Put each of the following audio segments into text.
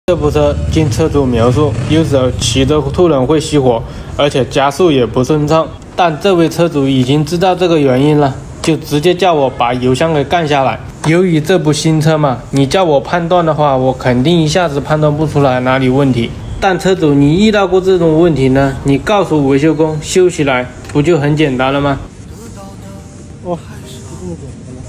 这部车经车主描述，有时候骑着突然会熄火，而且加速也不顺畅。但这位车主已经知道这个原因了，就直接叫我把油箱给干下来。由于这部新车嘛，你叫我判断的话，我肯定一下子判断不出来哪里问题。但车主，你遇到过这种问题呢？你告诉维修工修起来，不就很简单了吗？哦，就这么简单了。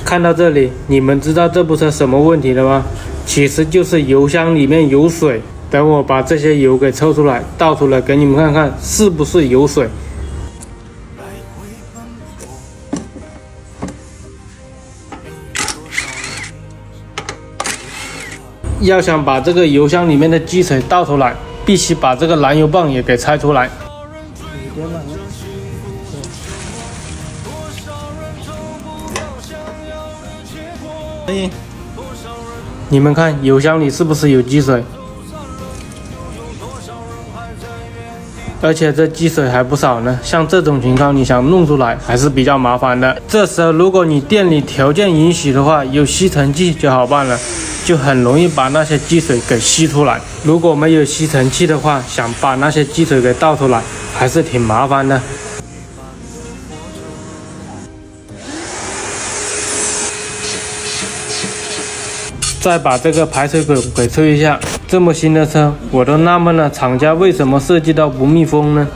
看到这里，你们知道这部车什么问题了吗？其实就是油箱里面有水。等我把这些油给抽出来，倒出来给你们看看，是不是有水？要想把这个油箱里面的积水倒出来，必须把这个燃油棒也给拆出来。你们看油箱里是不是有积水？而且这积水还不少呢。像这种情况，你想弄出来还是比较麻烦的。这时候如果你店里条件允许的话，有吸尘器就好办了，就很容易把那些积水给吸出来。如果没有吸尘器的话，想把那些积水给倒出来还是挺麻烦的。再把这个排水口给吹一下。这么新的车，我都纳闷了，厂家为什么设计到不密封呢？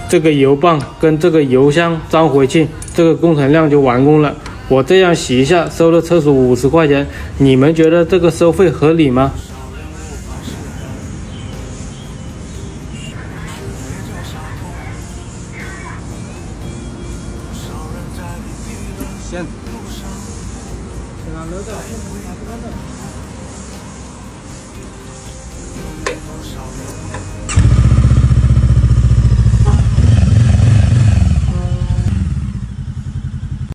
这个油棒跟这个油箱装回去，这个工程量就完工了。我这样洗一下，收了车主50块钱，你们觉得这个收费合理吗？先拿楼道，先拿楼道。